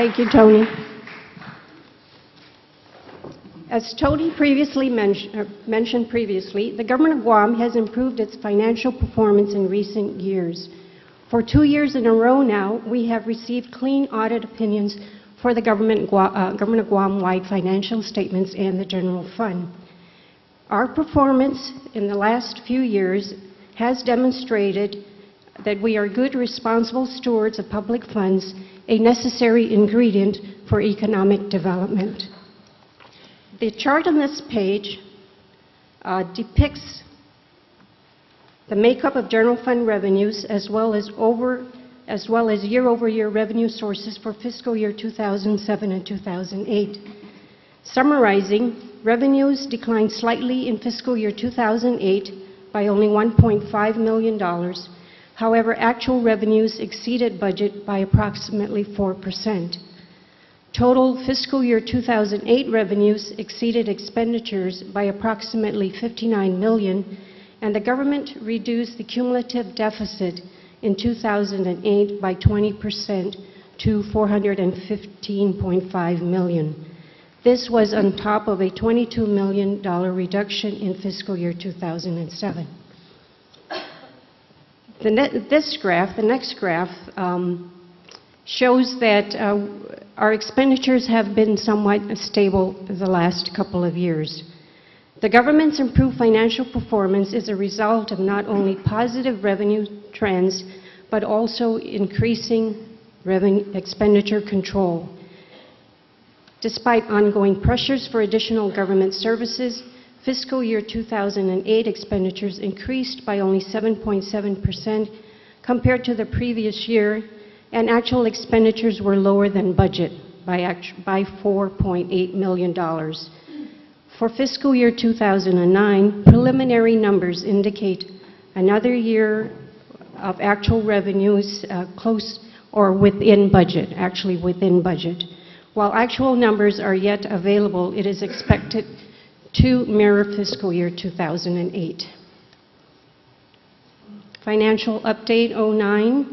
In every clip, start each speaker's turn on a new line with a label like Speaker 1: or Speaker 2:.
Speaker 1: Thank you, Tony. As Tony mentioned previously, the government of Guam has improved its financial performance in recent years. For 2 years in a row now, we have received clean audit opinions for the government of Guam-wide financial statements and the general fund. Our performance in the last few years has demonstrated that we are good, responsible stewards of public funds, a necessary ingredient for economic development. The chart on this page depicts the makeup of general fund revenues as well as year-over-year revenue sources for fiscal year 2007 and 2008. Summarizing, revenues declined slightly in fiscal year 2008 by only $1.5 million. However, actual revenues exceeded budget by approximately 4%. Total fiscal year 2008 revenues exceeded expenditures by approximately $59 million, and the government reduced the cumulative deficit in 2008 by 20% to $415.5 million. This was on top of a $22 million reduction in fiscal year 2007. The next graph, shows that our expenditures have been somewhat stable the last couple of years. The government's improved financial performance is a result of not only positive revenue trends, but also increasing expenditure control. Despite ongoing pressures for additional government services, fiscal year 2008 expenditures increased by only 7.7% compared to the previous year, and actual expenditures were lower than budget by $4.8 million. For fiscal year 2009, preliminary numbers indicate another year of actual revenues close or within budget, actually within budget. While actual numbers are yet available, it is expected to mirror fiscal year 2008. Financial update 09.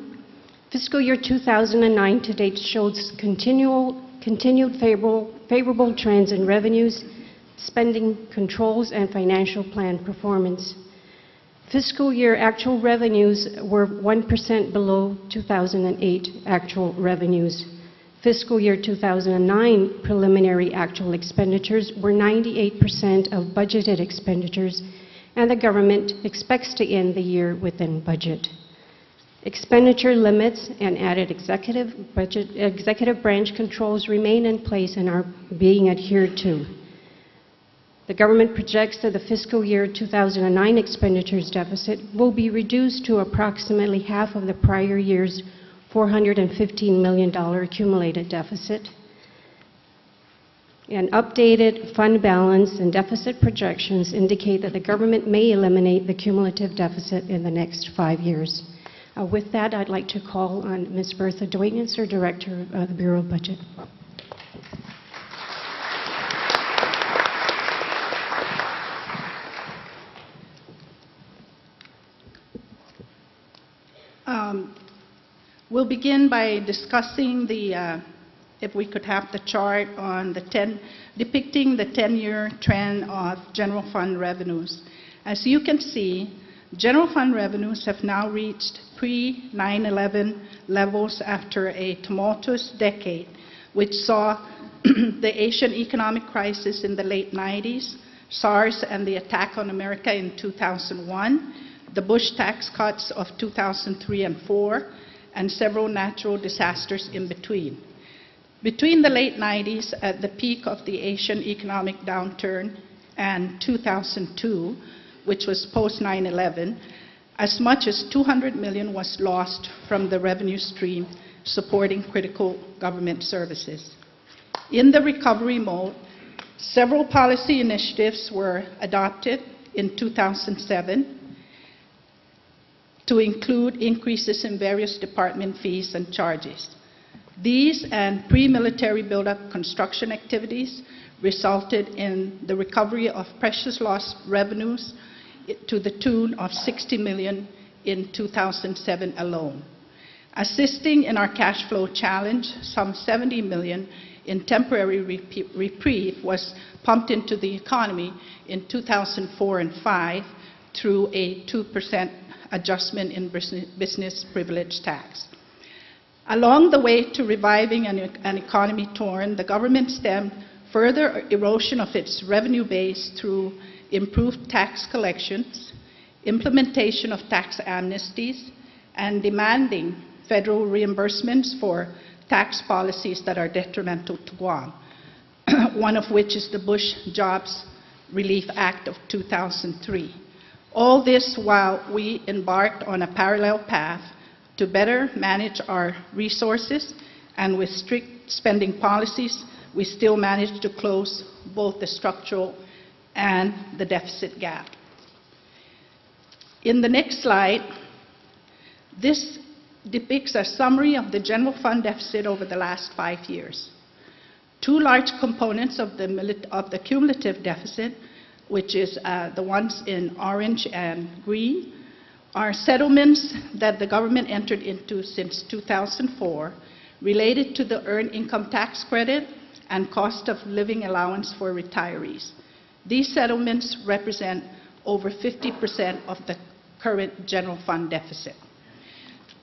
Speaker 1: Fiscal year 2009 to date shows continued favorable trends in revenues, spending controls, and financial plan performance. Fiscal year actual revenues were 1% below 2008 actual revenues. Fiscal year 2009 preliminary actual expenditures were 98% of budgeted expenditures, and the government expects to end the year within budget. Expenditure limits and added executive branch controls remain in place and are being adhered to. The government projects that the fiscal year 2009 expenditures deficit will be reduced to approximately half of the prior year's $415 million accumulated deficit. And updated fund balance and deficit projections indicate that the government may eliminate the cumulative deficit in the next 5 years. With that, I'd like to call on Ms. Bertha Doitnitz, Director of the Bureau of Budget.
Speaker 2: We'll begin by discussing if we could have the chart on depicting the 10-year trend of general fund revenues. As you can see, general fund revenues have now reached pre-9/11 levels after a tumultuous decade, which saw the Asian economic crisis in the late 90s, SARS and the attack on America in 2001, the Bush tax cuts of 2003 and 4, and several natural disasters in between. Between the late 90s, at the peak of the Asian economic downturn, and 2002, which was post 9/11, as much as $200 million was lost from the revenue stream supporting critical government services. In the recovery mode, several policy initiatives were adopted in 2007 to include increases in various department fees and charges. These and pre-military buildup construction activities resulted in the recovery of precious lost revenues to the tune of $60 million in 2007 alone. Assisting in our cash flow challenge, some $70 million in temporary reprieve was pumped into the economy in 2004 and 5 through a 2% adjustment in business privilege tax. Along the way to reviving an economy torn, the government stemmed further erosion of its revenue base through improved tax collections, implementation of tax amnesties, and demanding federal reimbursements for tax policies that are detrimental to Guam, one of which is the Bush Jobs Relief Act of 2003. All this while we embarked on a parallel path to better manage our resources, and with strict spending policies, we still managed to close both the structural and the deficit gap. In the next slide, this depicts a summary of the general fund deficit over the last 5 years. Two large components of the cumulative deficit, which is the ones in orange and green, are settlements that the government entered into since 2004 related to the Earned Income Tax Credit and cost of living allowance for retirees. These settlements represent over 50% of the current general fund deficit.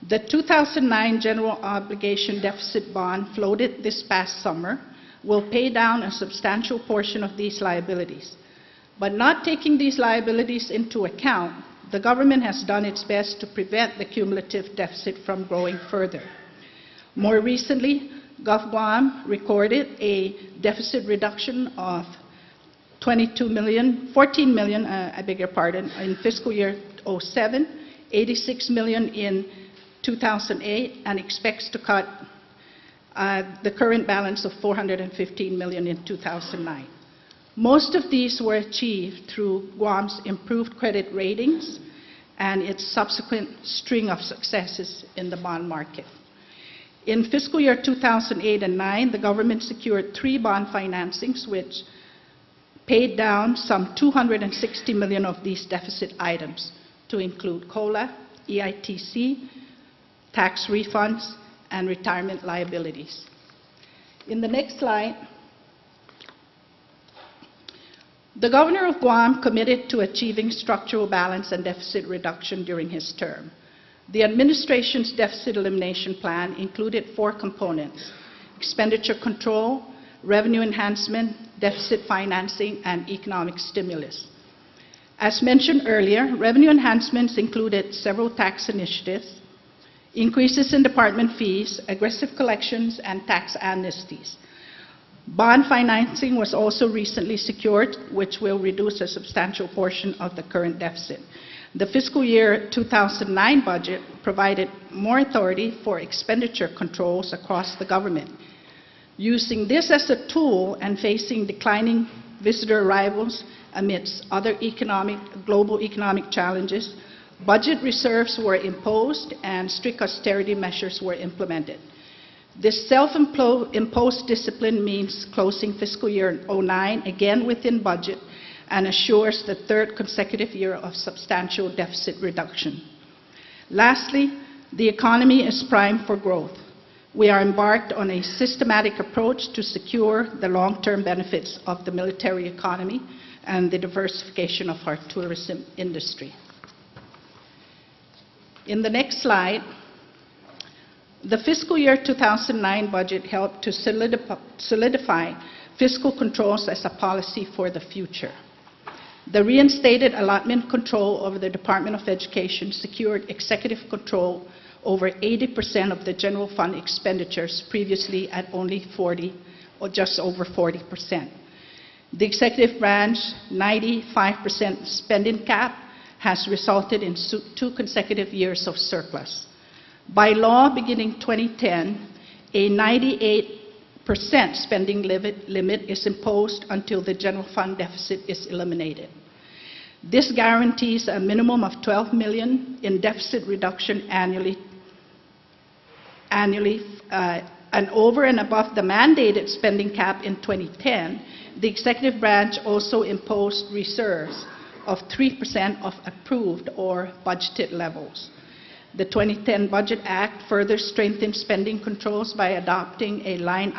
Speaker 2: The 2009 general obligation deficit bond floated this past summer will pay down a substantial portion of these liabilities. But not taking these liabilities into account, the government has done its best to prevent the cumulative deficit from growing further. More recently, Guam recorded a deficit reduction of 14 million, in fiscal year 07, 86 million in 2008, and expects to cut the current balance of 415 million in 2009. Most of these were achieved through Guam's improved credit ratings and its subsequent string of successes in the bond market. In fiscal year 2008 and 9, the government secured 3 bond financings which paid down some 260 million of these deficit items, to include COLA, EITC, tax refunds, and retirement liabilities. In the next slide, the Governor of Guam committed to achieving structural balance and deficit reduction during his term. The administration's deficit elimination plan included 4 components: expenditure control, revenue enhancement, deficit financing, and economic stimulus. As mentioned earlier, revenue enhancements included several tax initiatives, increases in department fees, aggressive collections, and tax amnesties. Bond financing was also recently secured, which will reduce a substantial portion of the current deficit. The fiscal year 2009 budget provided more authority for expenditure controls across the government. Using this as a tool and facing declining visitor arrivals amidst other global economic challenges, budget reserves were imposed and strict austerity measures were implemented. This self-imposed discipline means closing fiscal year 09 again within budget and assures the 3rd consecutive year of substantial deficit reduction. Lastly, the economy is primed for growth. We are embarked on a systematic approach to secure the long-term benefits of the military economy and the diversification of our tourism industry. In the next slide, the fiscal year 2009 budget helped to solidify fiscal controls as a policy for the future. The reinstated allotment control over the Department of Education secured executive control over 80% of the general fund expenditures, previously at only 40 or just over 40%. The executive branch 95% spending cap has resulted in 2 consecutive years of surplus. By law, beginning 2010, a 98% spending limit is imposed until the general fund deficit is eliminated. This guarantees a minimum of 12 million in deficit reduction annually, and over and above the mandated spending cap in 2010, the executive branch also imposed reserves of 3% of approved or budgeted levels. The 2010 Budget Act further strengthened spending controls by adopting a line